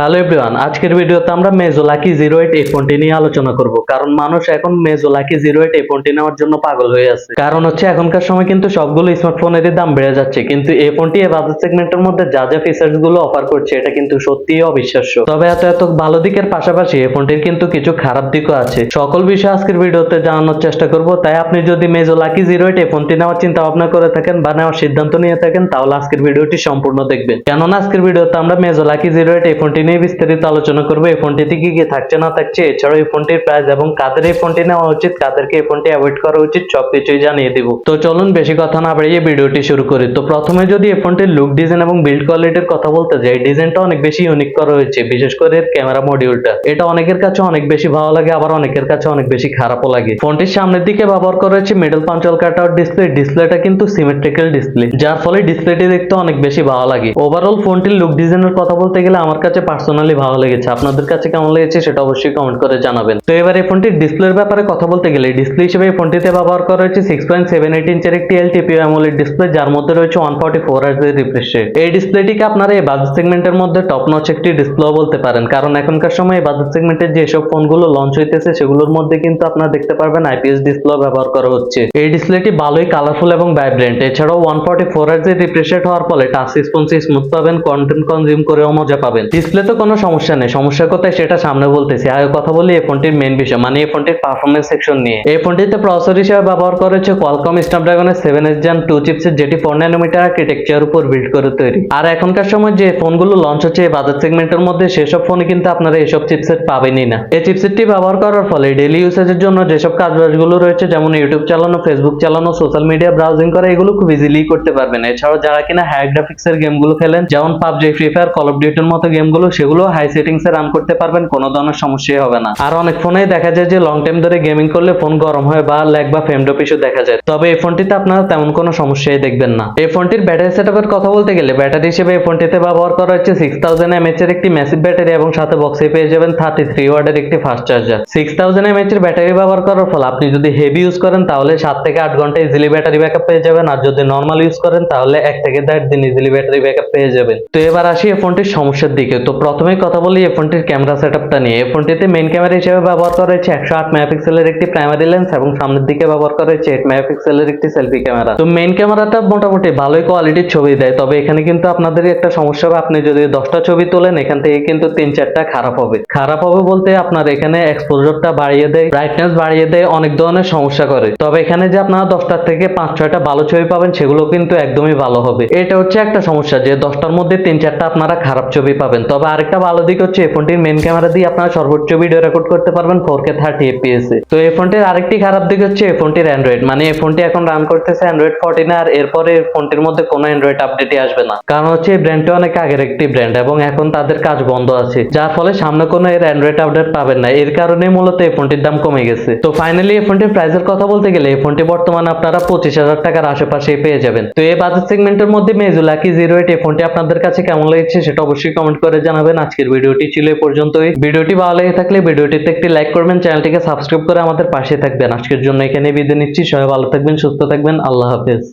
Hello everyone, আজকের ভিডিওতে আমরা মেজো লাকি 08 এই ফোনটি নিয়ে আলোচনা করব। কারণ মানুষ এখন মেজো লাকি 08 এই ফোনটি নেওয়ার জন্য পাগল হয়ে আছে। কারণ হচ্ছে এখনকার সময় কিন্তু সবগুলো স্মার্টফোনেরই দাম বেড়ে যাচ্ছে, কিন্তু এই ফোনটি এই বাজেট সেগমেন্টের মধ্যে যা যা ফিচার্স গুলো অফার করছে এটা কিন্তু সত্যিই অবিশ্বাস্য। তবে এত ভালো দিকের পাশাপাশি এই ফোনটির কিন্তু কিছু খারাপ দিকও আছে। সকল বিষয় আজকের ভিডিওতে জানানোর চেষ্টা করব। তাই আপনি যদি মেজো লাকি 08 এই ফোনটি নেওয়ার চিন্তা ভাবনা করে থাকেন বা নেওয়ার সিদ্ধান্ত নিয়ে থাকেন, তাহলে আজকের ভিডিওটি সম্পূর্ণ দেখবেন। কেননা আজকের ভিডিওতে আমরা মেজো লাকি 08 এই ফোনটি নিয়ে বিস্তারিত আলোচনা করব। এই ফোনটিতে কি কি থাকছে না থাকছে, এছাড়াও এই ফোনটির প্রাইস এবং কাদের এই ফোনটি নেওয়া উচিত, কাদেরকে এই ফোনটি অ্যাভয়েড করা উচিত, সবকিছুই জানিয়ে দিব। তো চলুন বেশি কথা না বাড়িয়ে ভিডিওটি শুরু করি। তো প্রথমে যদি এই ফোনটির লুক ডিজাইন এবং বিল্ড কোয়ালিটির কথা বলতে যাই, ডিজাইনটা অনেক বেশি ইউনিক করা হয়েছে, বিশেষ করে এর ক্যামেরা মডিউলটা। এটা অনেকের কাছে অনেক বেশি ভালো লাগে, আবার অনেকের কাছে অনেক বেশি খারাপও লাগে। ফোনটির সামনের দিকে ব্যবহার করা হয়েছে মিডল পাঞ্চল কাটআউট ডিসপ্লে। ডিসপ্লেটা কিন্তু সিমেট্রিক্যাল ডিসপ্লে, যার ফলে ডিসপ্লেটি দেখতে অনেক বেশি ভালো লাগে। ওভারঅল ফোনটির লুক ডিজাইনের কথা বলতে গেলে আমার কাছে পার্সোনালি ভালো লেগেছে। আপনাদের কাছে কেমন লেগেছে সেটা অবশ্যই কমেন্ট করে জানাবেন। তো এবার এই ফোনটির ডিসপ্লের ব্যাপারে কথা বলতে গেলে, ডিসপ্লে হিসেবে এই ফোনটিতে ব্যবহার করা হয়েছে 6.78 ইঞ্চের একটি এলটিপিও অ্যামোলেড ডিসপ্লে, যার মধ্যে রয়েছে 144 হার্জ এর রিফ্রেশ রেট। এই ডিসপ্লেটিকে আপনারা এই বাজেট সেগমেন্টের মধ্যে টপ নচ একটি ডিসপ্লে বলতে পারেন, কারণ এখনকার সময় এই বাজেট সেগমেন্টের যেসব ফোনগুলো লঞ্চ হইতেছে সেগুলোর মধ্যে কিন্তু আপনারা দেখতে পারবেন আইপিএস ডিসপ্লে ব্যবহার করা হচ্ছে। এই ডিসপ্লেটি ভালোই কালারফুল এবং ভাইব্রেন্ট। এছাড়াও 144 হার্জ এর রিফ্রেশ রেট হওয়ার ফলে টাচ রেসপন্সে স্মুথ পাবেন, কন্টেন্ট কনজিউম করেও মজা পাবেন। ডিসপ্লেতে কোনো সমস্যা নেই, সমস্যা কোথায় সেটা সামনে বলতেছি। আগে কথা বলি এই ফোনটির মেইন বিষয়, মানে এই ফোনটির পারফরম্যান্স সেকশন নিয়ে। এই ফোনটিতে প্রসেসর হিসেবে ব্যবহার করা হয়েছে কোয়ালকম স্ন্যাপড্রাগনের 7 Gen 2 চিপসেট, যেটি 4 ন্যানোমিটার আর্কিটেকচার উপর বিল্ড করে তৈরি। আর এখনকার সময় যে ফোনগুলো লঞ্চ হচ্ছে এই বাজেট সেগমেন্টের মধ্যে, সেসব ফোনে কিন্তু আপনারা এসব চিপসেট পাবেনই না। এই চিপসেটটি ব্যবহার করার ফলে ডেইলি ইউসেজের জন্য যেসব কাজবাজগুলো রয়েছে, যেমন ইউটিউব চালানো, ফেসবুক চালানো, সোশ্যাল মিডিয়া ব্রাউজিং করা, এগুলো খুব ইজিলি করতে পারবেন। এছাড়াও যারা কিনা হাই গ্রাফিক্স এর গেমগুলো খেলেন, যেমন PUBG, free fire, call of ডিউটির মতো গেমগুলো, সেগুলো হাই সেটিংসে রান করতে পারবেন, কোনো ধরনের সমস্যাই হবে না। আর অনেক ফোনেই দেখা যায় যে লং টাইম ধরে গেমিং করলে ফোন গরম হয় বা ল্যাগ বা ফ্রেম ড্রপ ইস্যু দেখা যায়। তবে এই ফোনটিতে আপনারা তেমন কোনো সমস্যাই দেখবেন না। এই ফোনটির ব্যাটারি সেটআপের কথা বলতে গেলে, ব্যাটারি হিসেবে এই ফোনটিতে ব্যবহার করা হচ্ছে 6000 mAh এর একটি ম্যাসিভ ব্যাটারি, এবং সাথে বক্সে পেয়ে যাবেন 33 ওয়াটের একটি ফাস্ট চার্জার। 6000 mAh এর ব্যাটারি ব্যবহার করার ফলে আপনি যদি হেভি ইউজ করেন তাহলে 7 থেকে 8 ঘন্টা ইজিলি ব্যাটারি ব্যাকআপ পেয়ে যাবেন, আর যদি নরমাল ইউজ করেন তাহলে 1 থেকে 1.5 দিন ইজিলি ব্যাটারি ব্যাকআপ পেয়ে যাবেন। তো এবার আসি এই ফোনটির সমস্যার দিকে। তো প্রথমেই কথা বলি এই ফোনটির ক্যামেরা সেটআপটা নিয়ে। এই ফোনটিতে মেইন ক্যামেরা হিসেবে ব্যবহার করা হয়েছে 108 মেগাপিক্সেলের একটি প্রাইমারি লেন্স, এবং সামনের দিকে ব্যবহার করা হয়েছে 8 মেগাপিক্সেলের একটি সেলফি ক্যামেরা। তো মেইন ক্যামেরাটা মোটামুটি ভালোই কোয়ালিটির ছবি দেয়, তবে এখানে কিন্তু আপনাদের একটা সমস্যা হবে। আপনি যদি 10টা ছবি তোলেন, এখান থেকে কিন্তু 3-4টা খারাপ হবে। খারাপ হবে বলতে আপনার এখানে এক্সপোজারটা বাড়িয়ে দেয়, ব্রাইটনেস বাড়িয়ে দেয়, অনেক ধরনের সমস্যা করে। তবে এখানে যে আপনারা 10টার থেকে 5-6টা ভালো ছবি পাবেন, সেগুলো কিন্তু একদমই ভালো হবে। এটা হচ্ছে একটা সমস্যা যে 10টার মধ্যে 3-4টা আপনারা খারাপ ছবি পাবেন। তবে আরেকটা ভালো দিক হচ্ছে এই ফোনটির মেইন ক্যামেরা দিয়ে আপনারা সর্বোচ্চ ভিডিও রেকর্ড করতে পারবেন 4K 30 fps এ। তো এই ফোনটির আরেকটি খারাপ দিক হচ্ছে এই ফোনটির অ্যান্ড্রয়েড, মানে এই ফোনটি এখন রান করতেছে অ্যান্ড্রয়েড 14, আর এরপরে এই ফোনটির মধ্যে কোনো অ্যান্ড্রয়েড আপডেটই আসবে না। কারণ হচ্ছে এই ব্র্যান্ডটা অনেক আগের একটি ব্র্যান্ড, এবং এখন তাদের কাজ বন্ধ আছে, যার ফলে সামনে কোনো এর অ্যান্ড্রয়েড আপডেট পাবেন না। এর কারণে মূলত এই ফোনটির দাম কমে গেছে। তো ফাইনালি এই ফোনটির প্রাইসের কথা বলতে গেলে, এই ফোনটি বর্তমানে আপনারা 25,000 টাকার আশেপাশেই পেয়ে যাবেন। তো এই বাজেট সেগমেন্টের মধ্যে মেজো লাকি 08 এই ফোনটি আপনাদের কাছে কেমন লেগেছে সেটা অবশ্যই কমেন্ট করে জানাবেন। আজকের ভিডিওটি ছিল এই পর্যন্তই। ভিডিওটি ভালো লেগে থাকলে ভিডিওটিতে একটি লাইক করবেন, চ্যানেলটিকে সাবস্ক্রাইব করে আমাদের পাশে থাকবেন। আজকের জন্য এখানে বিদায় নিচ্ছি। সবাই ভালো থাকবেন, সুস্থ থাকবেন। আল্লাহ হাফেজ।